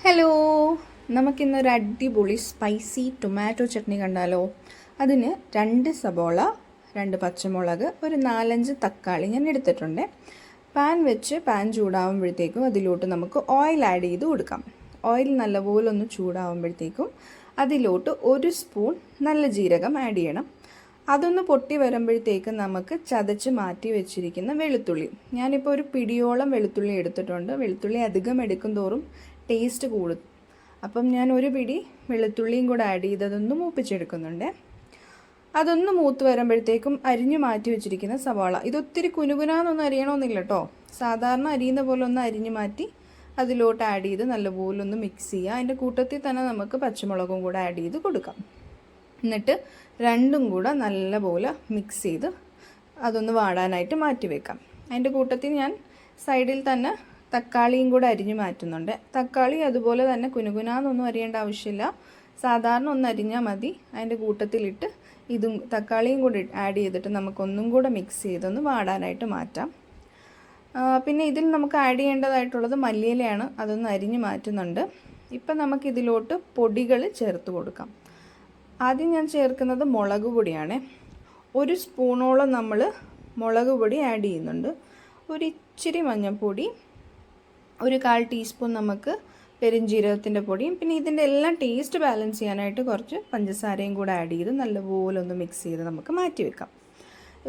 Hello, നമുക്കിന്നൊരു അടിപൊളി spicy tomato chutney കണ്ടാലോ? അതിന് 2 സബോള, 2 പച്ചമുളക്, ഒരു 4-5 തക്കാളി ഞാൻ എടുത്തിട്ടുണ്ട്. പാൻ വെച്ച് പാൻ ചൂടാവുമ്പോഴത്തേക്കും അതിലോട്ട് നമുക്ക് ഓയിൽ ആഡ് ചെയ്ത് കൊടുക്കാം. ഓയിൽ നല്ലപോലെ ഒന്ന് ചൂടാവുമ്പോഴത്തേക്കും അതിലോട്ട് 1 സ്പൂൺ നല്ല ജീരകം ആഡ് ചെയ്യണം. അതൊന്ന് പൊട്ടി വരുമ്പോഴത്തേക്കും നമുക്ക് ചതച്ച് മാറ്റി വെച്ചിരിക്കുന്ന വെളുത്തുള്ളി, ഞാനിപ്പോൾ ഒരു പിടിയോളം വെളുത്തുള്ളി എടുത്തിട്ടുണ്ട്. വെളുത്തുള്ളി അധികം എടുക്കും തോറും ടേസ്റ്റ് കൂടും. അപ്പം ഞാൻ ഒരു പിടി വെളുത്തുള്ളിയും കൂടെ ആഡ് ചെയ്തതൊന്ന് മൂപ്പിച്ചെടുക്കുന്നുണ്ട്. അതൊന്ന് മൂത്ത് വരുമ്പോഴത്തേക്കും അരിഞ്ഞു മാറ്റി വെച്ചിരിക്കുന്ന സവാള, ഇതൊത്തിരി കുനുകുനാന്നൊന്നും അരിയണമെന്നില്ല കേട്ടോ. സാധാരണ അരിയുന്ന പോലെ ഒന്ന് അരിഞ്ഞു മാറ്റി അതിലോട്ട് ആഡ് ചെയ്ത് നല്ലപോലെ ഒന്ന് മിക്സ് ചെയ്യുക. അതിൻ്റെ കൂട്ടത്തിൽ തന്നെ നമുക്ക് പച്ചമുളകും കൂടെ ആഡ് ചെയ്ത് കൊടുക്കാം. എന്നിട്ട് രണ്ടും കൂടെ നല്ലപോലെ മിക്സ് ചെയ്ത് അതൊന്ന് വാടാനായിട്ട് മാറ്റി വെക്കാം. അതിൻ്റെ കൂട്ടത്തിൽ ഞാൻ സൈഡിൽ തന്നെ തക്കാളിയും കൂടെ അരിഞ്ഞ് മാറ്റുന്നുണ്ട്. തക്കാളി അതുപോലെ തന്നെ കുനുകുനാന്നൊന്നും അരിയേണ്ട ആവശ്യമില്ല, സാധാരണ ഒന്ന് അരിഞ്ഞാൽ മതി. അതിൻ്റെ കൂട്ടത്തിലിട്ട് ഇതും തക്കാളിയും കൂടി ആഡ് ചെയ്തിട്ട് നമുക്കൊന്നും കൂടെ മിക്സ് ചെയ്തൊന്ന് വാടാനായിട്ട് മാറ്റാം. പിന്നെ ഇതിൽ നമുക്ക് ആഡ് ചെയ്യേണ്ടതായിട്ടുള്ളത് മല്ലിയിലയാണ്, അതൊന്ന് അരിഞ്ഞ് മാറ്റുന്നുണ്ട്. ഇപ്പം നമുക്കിതിലോട്ട് പൊടികൾ ചേർത്ത് കൊടുക്കാം. ആദ്യം ഞാൻ ചേർക്കുന്നത് മുളക് പൊടിയാണ്. 1 സ്പൂണോളം നമ്മൾ മുളക് പൊടി ആഡ് ചെയ്യുന്നുണ്ട്. ഒരു ഇച്ചിരി മഞ്ഞൾപ്പൊടി, ഒരു 1/4 ടീസ്പൂൺ നമുക്ക് പെരുംജീരകത്തിൻ്റെ പൊടിയും, പിന്നെ ഇതിൻ്റെ എല്ലാം ടേസ്റ്റ് ബാലൻസ് ചെയ്യാനായിട്ട് കുറച്ച് പഞ്ചസാരയും കൂടെ ആഡ് ചെയ്ത് നല്ലപോലെ ഒന്ന് മിക്സ് ചെയ്ത് നമുക്ക് മാറ്റി വെക്കാം.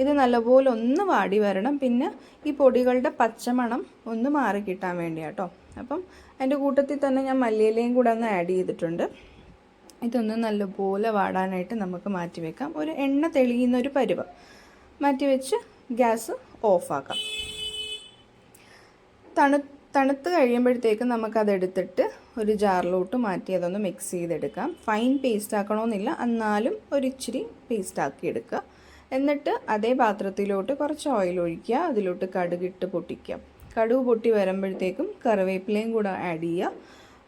ഇത് നല്ലപോലെ ഒന്ന് വാടി വരണം. പിന്നെ ഈ പൊടികളുടെ പച്ചമണം ഒന്ന് മാറി കിട്ടാൻ വേണ്ടിയാട്ടോ. അപ്പം അതിൻ്റെ കൂട്ടത്തിൽ തന്നെ ഞാൻ മല്ലിയിലയും കൂടെ ഒന്ന് ആഡ് ചെയ്തിട്ടുണ്ട്. ഇതൊന്ന് നല്ലപോലെ വാടാനായിട്ട് നമുക്ക് മാറ്റി വെക്കാം. ഒരു എണ്ണ തെളിയുന്ന ഒരു പരുവം മാറ്റി വെച്ച് ഗ്യാസ് ഓഫാക്കാം. തണുത്ത് കഴിയുമ്പോഴത്തേക്ക് നമുക്കതെടുത്തിട്ട് ഒരു ജാറിലോട്ട് മാറ്റി അതൊന്ന് മിക്സ് ചെയ്തെടുക്കാം. ഫൈൻ പേസ്റ്റ് ആക്കണമെന്നില്ല, എന്നാലും ഒരിച്ചിരി പേസ്റ്റ് ആക്കി എടുക്കുക. എന്നിട്ട് അതേ പാത്രത്തിലോട്ട് കുറച്ച് ഓയിൽ ഒഴിക്കുക, അതിലോട്ട് കടുകിട്ട് പൊട്ടിക്കുക. കടുക് പൊട്ടി വരുമ്പോഴത്തേക്കും കറിവേപ്പിലയും കൂടെ ആഡ് ചെയ്യുക.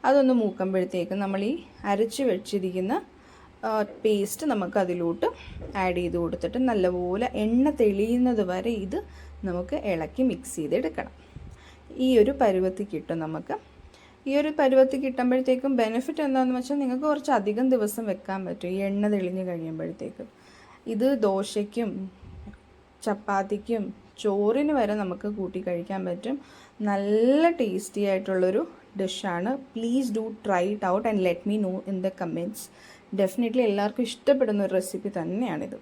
അതൊന്ന് മൂക്കുമ്പോഴത്തേക്കും നമ്മൾ ഈ അരച്ച് വെച്ചിരിക്കുന്ന പേസ്റ്റ് നമുക്ക് അതിലോട്ട് ആഡ് ചെയ്ത് കൊടുത്തിട്ട് നല്ലപോലെ എണ്ണ തെളിയുന്നത് വരെ ഇത് നമുക്ക് ഇളക്കി മിക്സ് ചെയ്തെടുക്കണം. ഈ ഒരു പരുവത്തിൽ കിട്ടും നമുക്ക്. ഈ ഒരു പരുവത്തിൽ കിട്ടുമ്പോഴത്തേക്കും ബെനിഫിറ്റ് എന്താണെന്ന് വെച്ചാൽ നിങ്ങൾക്ക് കുറച്ച് അധികം ദിവസം വെക്കാൻ പറ്റും ഈ എണ്ണ തെളിഞ്ഞ് കഴിയുമ്പോഴത്തേക്കും. ഇത് ദോശയ്ക്കും ചപ്പാത്തിക്കും ചോറിന് വരെ നമുക്ക് കൂട്ടി കഴിക്കാൻ പറ്റും. നല്ല ടേസ്റ്റി ആയിട്ടുള്ളൊരു ഡിഷാണ്. Please do try it out and let me know in the comments. Definitely എല്ലാവർക്കും ഇഷ്ടപ്പെടുന്ന ഒരു റെസിപ്പി തന്നെയാണിത്.